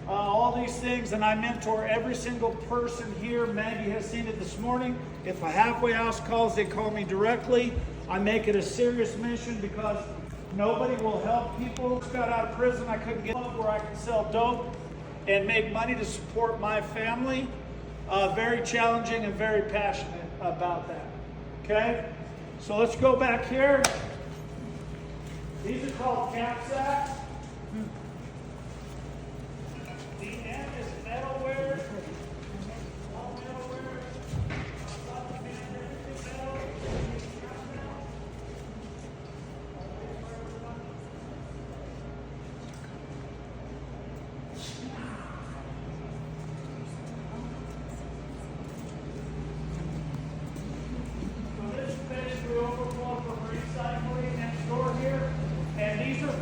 all these things, and I mentor every single person here. Maggie has seen it this morning. If a halfway house calls, they call me directly. I make it a serious mission because nobody will help people. Just got out of prison, I couldn't get up where I could sell dope and make money to support my family. Very challenging and very passionate about that. Okay, so let's go back here. These are called knapsacks. The M is metalware. All metalware.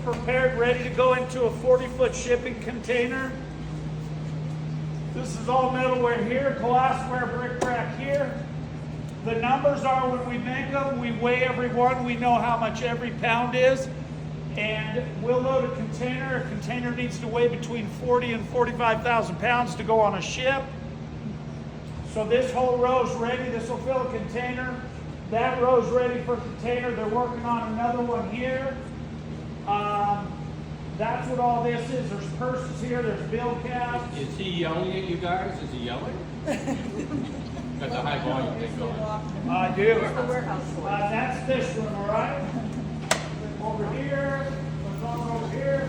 Prepared, ready to go into a 40-foot shipping container. This is all metalware here, glassware, bric-a-brac here. The numbers are when we make them, we weigh every one, we know how much every pound is, and we'll load a container. A container needs to weigh between 40 and 45,000 pounds to go on a ship. So this whole row's ready. This will fill a container. That row's ready for a container. They're working on another one here. That's what all this is. There's purses here, there's bill caps. Is he yelling at you guys? Is he yelling? Got the high volume thing going. I do. That's this one, all right? Over here, what's on over here?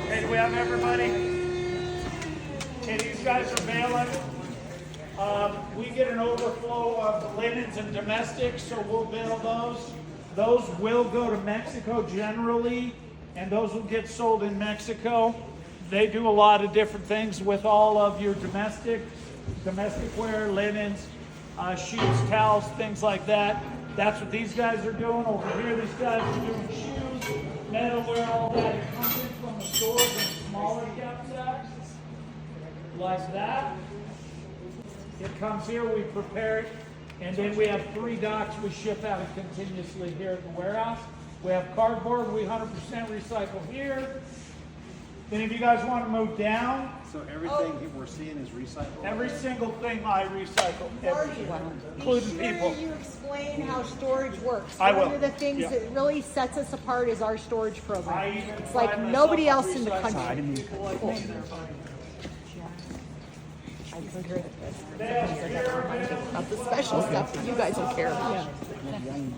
Okay, do we have everybody? Okay, these guys are bailing. We get an overflow of linens and domestics, so we'll bail those. Those will go to Mexico generally, and those will get sold in Mexico. They do a lot of different things with all of your domestic wear, linens, sheets, towels, things like that. That's what these guys are doing. Over here, these guys are doing shoes, metalware, all that. It comes in from the stores in smaller knapsacks, like that. It comes here, we prepare it, and then we have 3 docks we ship out continuously here at the warehouse. We have cardboard, we 100% recycle here. Then if you guys want to move down. So everything we're seeing is recycled? Every single thing I recycle, everything, including people. Be sure you explain how storage works. I will. One of the things Yeah. that really sets us apart is our storage I program. even It's like pride nobody myself else on in the recycling. country. About the special stuff that you guys will care about.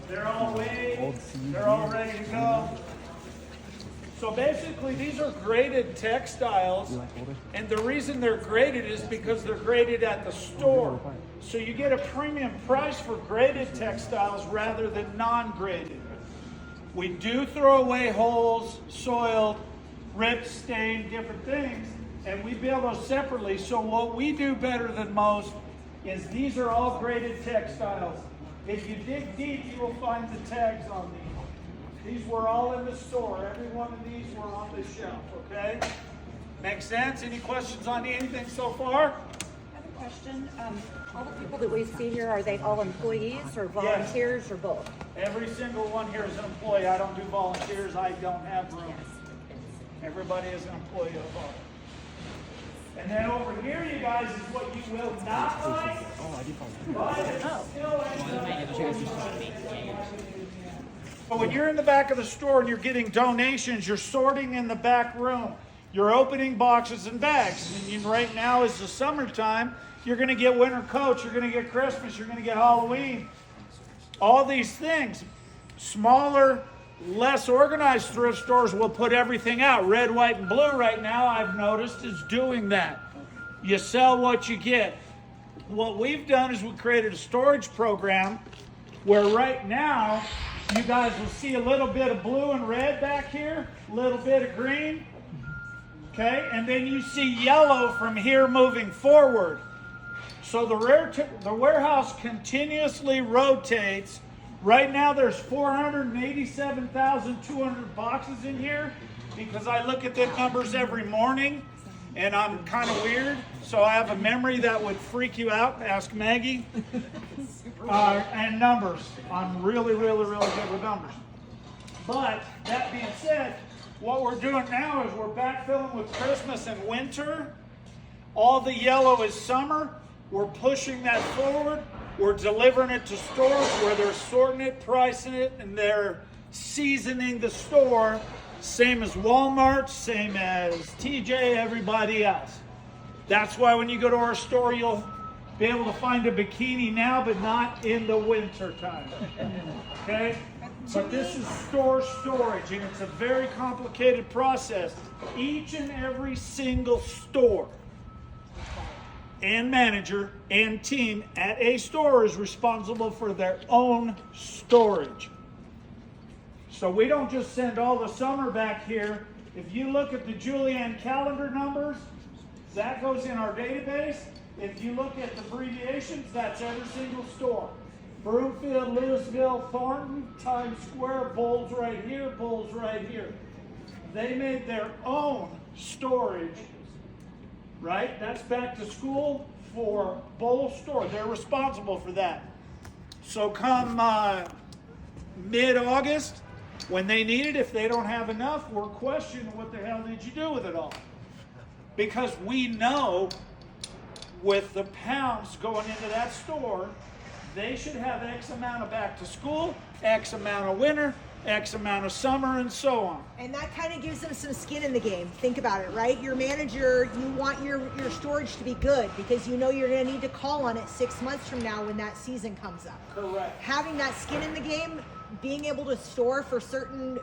They're all weighed, they're all ready to go. So basically, these are graded textiles, and the reason they're graded is because they're graded at the store. So you get a premium price for graded textiles rather than non-graded. We do throw away holes, soiled, ripped, stained, different things, and we build those separately. So what we do better than most is these are all graded textiles. If you dig deep, you will find the tags on these. These were all in the store. Every one of these were on the shelf, okay? Make sense? Any questions on anything so far? I have a question. All the people that we see here, are they all employees or volunteers or both? Every single one here is an employee. I don't do volunteers. I don't have room. Everybody is an employee of ours. And then over here, you guys, is what you will not like. But it's still But when you're in the back of the store and you're getting donations, you're sorting in the back room. You're opening boxes and bags. And right now is the summertime. You're going to get winter coats. You're going to get Christmas. You're going to get Halloween. All these things. Smaller, less organized thrift stores will put everything out. Red, white, and blue right now, I've noticed, is doing that. You sell what you get. What we've done is we created a storage program where right now you guys will see a little bit of blue and red back here, a little bit of green, okay? And then you see yellow from here moving forward. So the warehouse continuously rotates. Right now there's 487,200 boxes in here because I look at the numbers every morning and I'm kind of weird. So I have a memory that would freak you out. Ask Maggie. And numbers. I'm really good with numbers. But that being said, what we're doing now is we're backfilling with Christmas and winter. All the yellow is summer. We're pushing that forward. We're delivering it to stores where they're sorting it, pricing it, and they're seasoning the store. Same as Walmart, same as TJ, everybody else. That's why when you go to our store, you'll be able to find a bikini now, but not in the winter time. Okay? But this is storage, and it's a very complicated process. Each and every single store and manager and team at a store is responsible for their own storage. So we don't just send all the summer back here. If you look at the Julian calendar numbers, that goes in our database. If you look at the abbreviations, that's every single store. Broomfield, Louisville, Thornton, Times Square, Bowles right here, Bowles right here. They made their own storage, right? That's back to school for Bowles store. They're responsible for that. So come mid-August, when they need it, if they don't have enough, we're questioning what the hell did you do with it all? Because we know with the pounds going into that store, they should have X amount of back to school, X amount of winter, X amount of summer, and so on. And that kind of gives them some skin in the game. Think about it, right? Your manager, you want your storage to be good because you know you're going to need to call on it 6 months from now when that season comes up. Correct. Having that skin in the game, being able to store for certain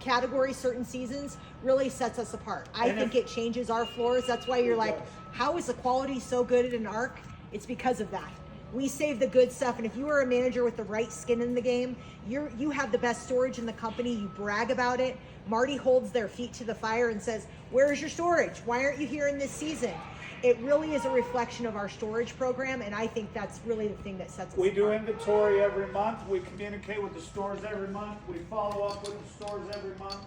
categories, certain seasons, really sets us apart. I think it changes our floors. That's why you're like, how is the quality so good at an ARC? It's because of that. We save the good stuff, and if you are a manager with the right skin in the game, you have the best storage in the company. You brag about it. Marty holds their feet to the fire and says, where is your storage? Why aren't you here in this season? It really is a reflection of our storage program, and I think that's really the thing that sets us apart. We do inventory every month. We communicate with the stores every month. We follow up with the stores every month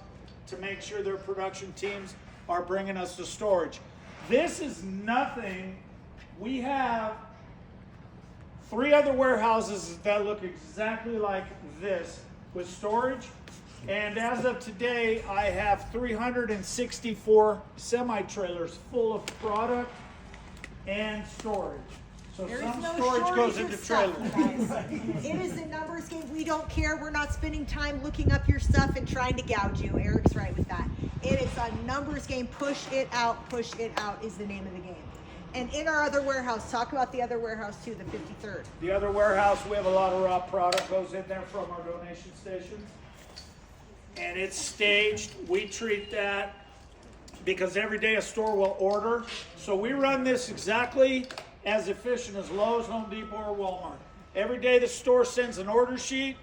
to make sure their production teams are bringing us the storage. This is nothing. We have 3 other warehouses that look exactly like this with storage. And as of today, I have 364 semi-trailers full of product and storage. So There some is no storage goes shortage into of stuff, trailers. guys. It is a numbers game. We don't care. We're not spending time looking up your stuff and trying to gouge you. Eric's right with that. It is a numbers game. Push it out is the name of the game. And in our other warehouse, talk about the other warehouse too, the 53rd. The other warehouse, we have a lot of raw product goes in there from our donation stations. and it's staged. We treat that because every day a store will order. So we run this exactly as efficient as Lowe's, Home Depot, or Walmart. Every day the store sends an order sheet.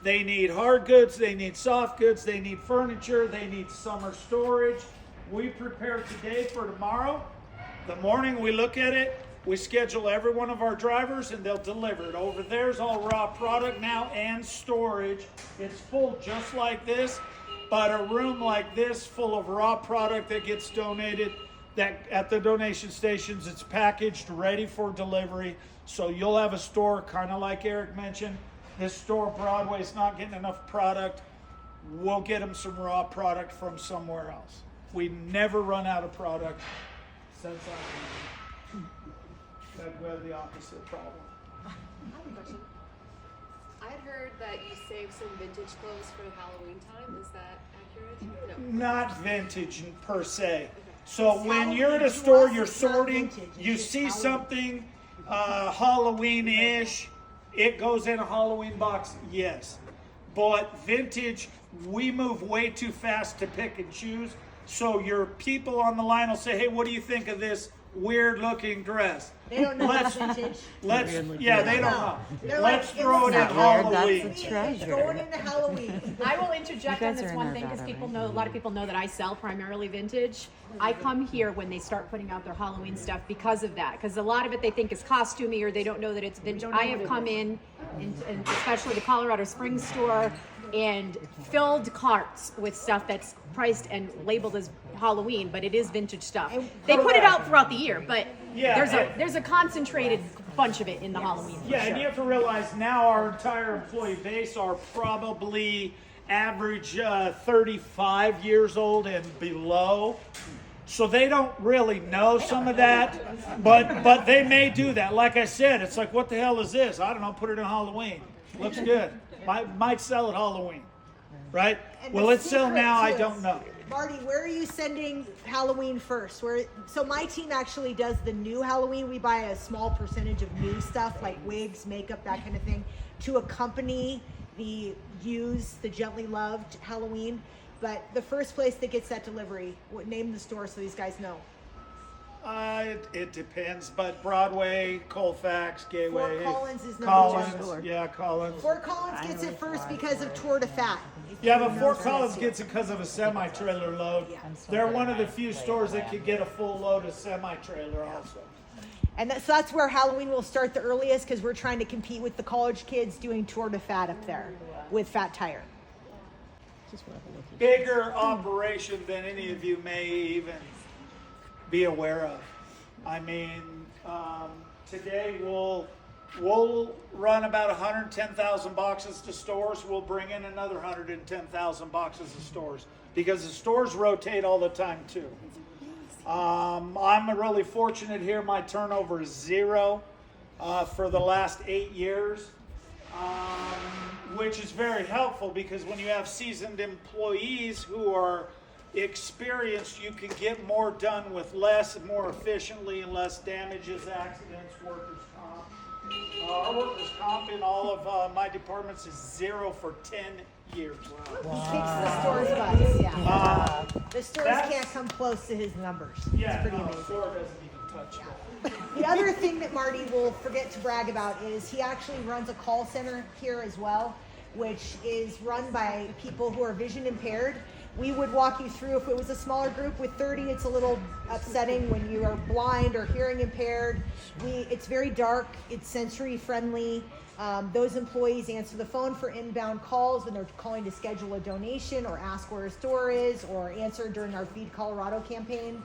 They need hard goods, they need soft goods, they need furniture, they need summer storage. We prepare today for tomorrow. The morning we look at it, we schedule every one of our drivers and they'll deliver it. Over there's all raw product now and storage. It's full just like this, but a room like this full of raw product that gets donated, that at the donation stations it's packaged, ready for delivery. So you'll have a store kind of like Eric mentioned. This store, Broadway's not getting enough product. We'll get them some raw product from somewhere else. We never run out of product since we have the opposite problem. I have a question. I had heard that you saved some vintage clothes for Halloween time. Is that accurate? No. Not vintage per se. So when you're at a store, you're sorting, you see something Halloween-ish, it goes in a Halloween box, yes. But vintage, we move way too fast to pick and choose. So your people on the line will say, hey, what do you think of this weird looking dress? They don't know that's vintage. Yeah, they don't know. They're Let's like, throw it in Halloween. It's going into Halloween. I will interject on this one thing because people know, a lot of people know that I sell primarily vintage. I come here when they start putting out their Halloween stuff because of that. Because a lot of it they think is costumey or they don't know that it's vintage. I have come in, and especially the Colorado Springs store, and filled carts with stuff that's priced and labeled as Halloween, but it is vintage stuff. They put it out throughout the year, but there's a concentrated bunch of it in the Halloween. Yeah, and you have to realize now our entire employee base are probably average 35 years old and below. So they don't really know some of that, but they may do that. Like I said, it's like, what the hell is this? I don't know, put it in Halloween. Looks good. Might sell at Halloween, right? Will it sell now? I don't know. Marty, where are you sending Halloween first? So my team actually does the new Halloween. We buy a small percentage of new stuff like wigs, makeup, that kind of thing, to accompany the gently loved Halloween. But the first place that gets that delivery, name the store so these guys know. It depends, but Broadway, Colfax, Gateway. Fort Collins is number Collins, 2. yeah, Collins. Fort Collins gets it first because of Tour de Fat. Yeah, but Fort Collins gets it because of a semi-trailer load. They're one of the few stores that could get a full load of semi-trailer also. And so that's where Halloween will start the earliest because we're trying to compete with the college kids doing Tour de Fat up there with Fat Tire. Bigger operation than any of you may even be aware of. I mean, today we'll run about 110,000 boxes to stores. We'll bring in another 110,000 boxes to stores because the stores rotate all the time too. I'm really fortunate here. My turnover is 0 for the last 8 years. Which is very helpful because when you have seasoned employees who are experienced, you can get more done with less, more efficiently, and less damages, accidents, workers' comp. Our workers' comp in all of my departments is 0 for 10 years. Wow. He kicks the store's butts, yeah. The stores can't come close to his numbers. Yeah, it's pretty amazing. The store doesn't even touch that. The other thing that Marty will forget to brag about is he actually runs a call center here as well, which is run by people who are vision impaired. We would walk you through if it was a smaller group. With 30, it's a little upsetting when you are blind or hearing impaired. It's very dark. It's sensory friendly. Those employees answer the phone for inbound calls when they're calling to schedule a donation or ask where a store is or answer during our Feed Colorado campaign.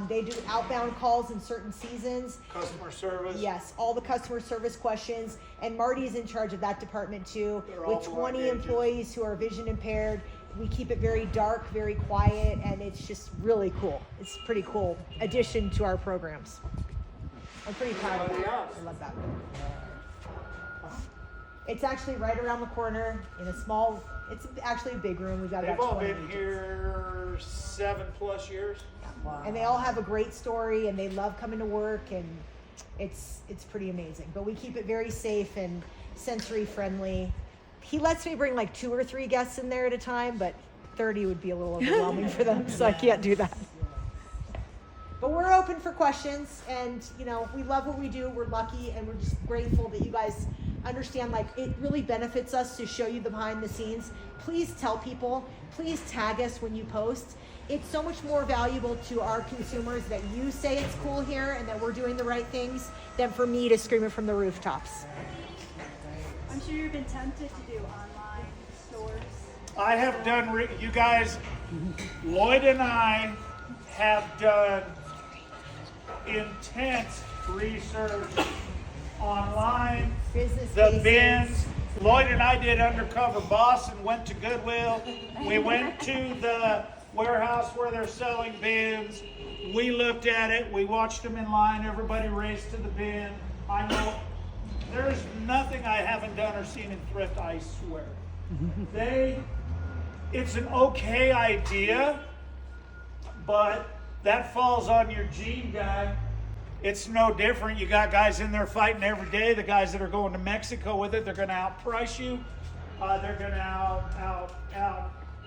They do outbound calls in certain seasons. Customer service. Yes, all the customer service questions. And Marty's in charge of that department too. With 20 employees who are vision impaired. We keep it very dark, very quiet, and it's just really cool. It's a pretty cool addition to our programs. I'm pretty proud of that. I love that. It's actually right around the corner in a small, it's actually a big room. We've got about 20 They've all been here 7+ years. Wow. And they all have a great story and they love coming to work and it's pretty amazing. But we keep it very safe and sensory friendly. He lets me bring like 2 or 3 guests in there at a time, but 30 would be a little overwhelming for them, so I can't do that. But we're open for questions, and we love what we do. We're lucky, and we're just grateful that you guys understand, like, it really benefits us to show you the behind the scenes. Please tell people, please tag us when you post. It's so much more valuable to our consumers that you say it's cool here and that we're doing the right things than for me to scream it from the rooftops. I'm sure you've been tempted to do online stores. I have done, you guys, Lloyd and I have done intense research online, business the cases. bins. Lloyd and I did Undercover Boss and went to Goodwill. We went to the warehouse where they're selling bins. We looked at it. We watched them in line. Everybody raced to the bin. I know there's nothing I haven't done or seen in Thrift, I swear. It's an okay idea, but that falls on your gene guy. It's no different. You got guys in there fighting every day. The guys that are going to Mexico with it, they're going to outprice you. They're going to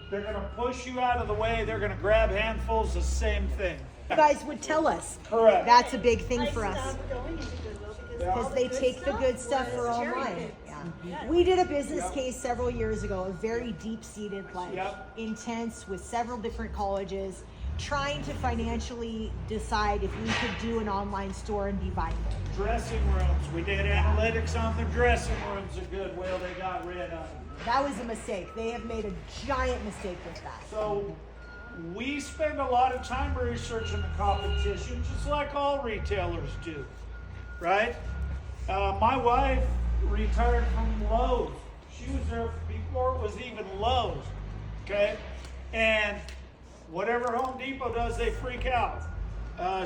they're going to push you out of the way. They're going to grab handfuls. The same thing. You guys would tell us. Correct. That's a big thing for us. Because they take the good stuff for online. Yeah. We did a business case several years ago, a very deep-seated, intense, with several different colleges, trying to financially decide if we could do an online store and be viable. Dressing rooms. We did analytics on the dressing rooms at Goodwill. They got rid of. That was a mistake. They have made a giant mistake with that. So we spend a lot of time researching the competition, just like all retailers do, right? My wife retired from Lowe's. She was there before it was even Lowe's, okay? And whatever Home Depot does, they freak out.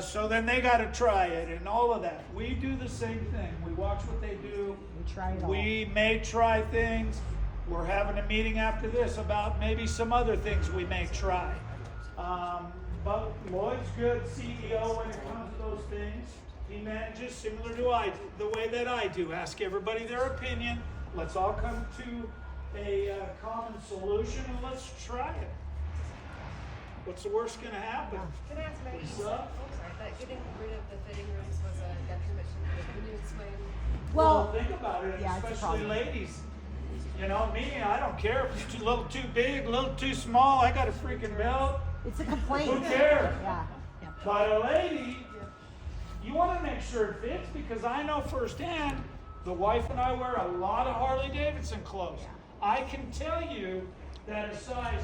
So then they got to try it and all of that. We do the same thing. We watch what they do. We try it all. We may try things. We're having a meeting after this about maybe some other things we may try. But Lloyd's good CEO when it comes to those things. He manages similar to the way that I do. Ask everybody their opinion. Let's all come to a common solution and let's try it. What's the worst going to happen? Can I ask Maggie? What's up? Oh, sorry. That getting rid of the fitting rooms was a detriment to the. Can you explain? Well, think about it, yeah, it's a especially problem. ladies. You know, me, I don't care if it's a little too big, a little too small. I got a freaking belt. It's a complaint. Who cares? Yeah. But a lady, you want to make sure it fits, because I know firsthand, the wife and I wear a lot of Harley Davidson clothes. I can tell you that a size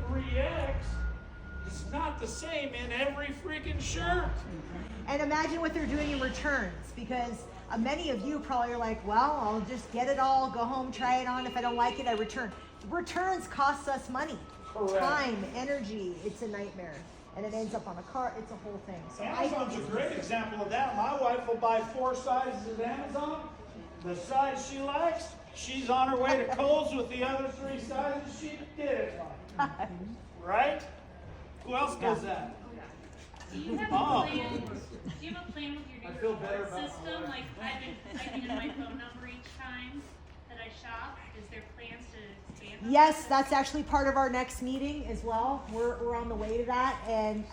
3X is not the same in every freaking shirt. And imagine what they're doing in returns, because many of you probably are like, well, I'll just get it all, go home, try it on. If I don't like it, I return. Returns cost us money. Correct. Time, energy. It's a nightmare. And it ends up on a cart. It's a whole thing. So Amazon's a great example of that. My wife will buy 4 sizes at Amazon. The size she likes, she's on her way to Kohl's with the other 3 sizes she did it on. Right? Who else does that? Do you have a plan? Do you have a plan with your new reward system? Like I've been typing in my phone number each time that I shop. Is there plans to expand on yes, that's actually part of our next meeting as well. We're on the way to that. And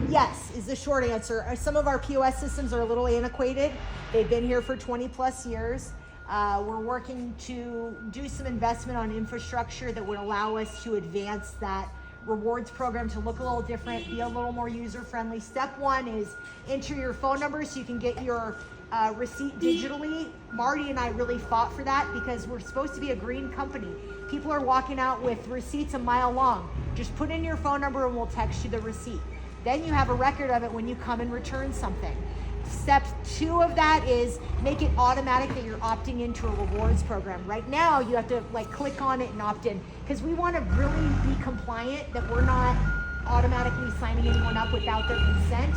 yes is the short answer. Some of our POS systems are a little antiquated. They've been here for 20 plus years. We're working to do some investment on infrastructure that would allow us to advance that rewards program to look a little different, be a little more user-friendly. Step 1 is enter your phone number so you can get your receipt digitally. Marty and I really fought for that because we're supposed to be a green company. People are walking out with receipts a mile long. Just put in your phone number and we'll text you the receipt. Then you have a record of it when you come and return something. Step 2 of that is make it automatic that you're opting into a rewards program. Right now, you have to click on it and opt in because we want to really be compliant that we're not automatically signing anyone up without their consent.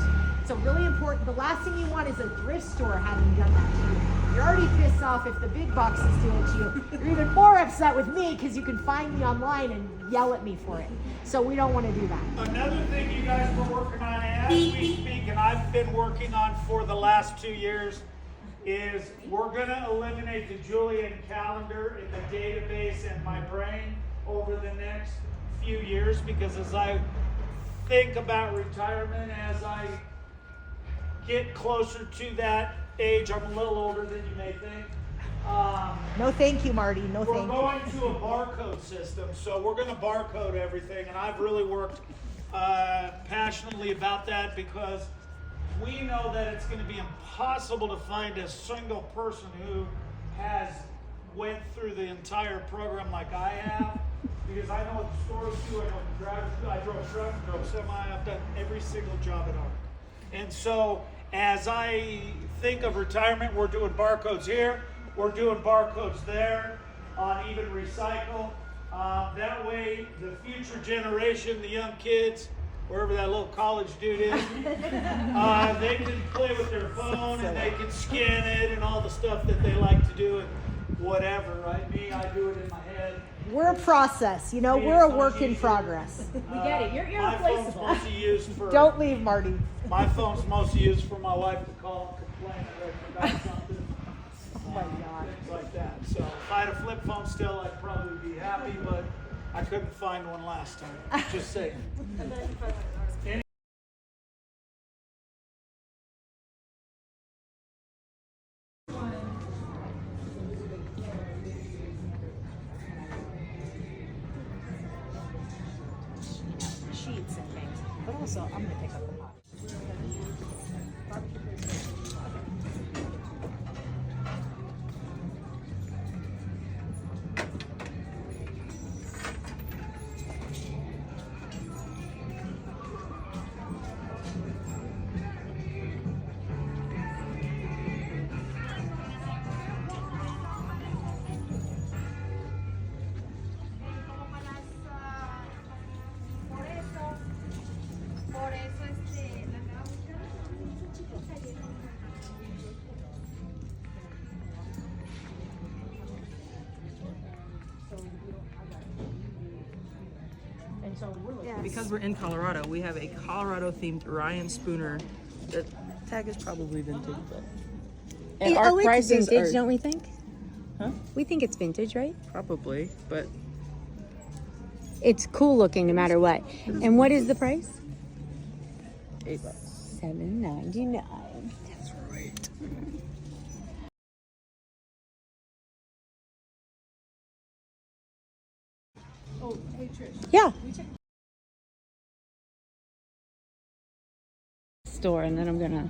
So really important. The last thing you want is a thrift store having done that to you. You're already pissed off if the big boxes do it to you. You're even more upset with me because you can find me online and yell at me for it. So we don't want to do that. Another thing you guys were working on as we speak, and I've been working on for the last 2 years, is we're going to eliminate the Julian calendar in the database and my brain over the next few years, because as I think about retirement, as I get closer to that age, I'm a little older than you may think. No thank you, Marty, no We're thank you. going to a barcode system, so we're gonna barcode everything, and I've really worked passionately about that, because we know that it's gonna be impossible to find a single person who has went through the entire program like I have, because I know what the stores do, I know what the drivers do, I drove truck, drove semi, I've done every single job at ARC. And so, as I think of retirement, we're doing barcodes here, we're doing barcodes there, on even recycle. That way, the future generation, the young kids, wherever that little college dude is, they can play with their phone and they can scan it and all the stuff that they like to do and whatever, right? Me, I do it in my head. We're a process, you know, we're a work in progress. We get it. You're My phone's irreplaceable. mostly used for. Don't leave, Marty. My phone's mostly used for my wife to call and complain about something. Oh my God. Things like that. So if I had a flip phone still, I'd probably be happy, but I couldn't find one last time. Just saying. Sheets and things, but also I'm gonna pick up the pot. Because we're in Colorado, we have a Colorado-themed Ryan Spooner. The tag is probably vintage, but and our it's prices vintage, are, don't we think? Huh? We think it's vintage, right? Probably, but It's cool looking no matter what. And what is the price? $8. $7.99. That's right. Oh, hey Trish. Yeah. We check Store, and then I'm gonna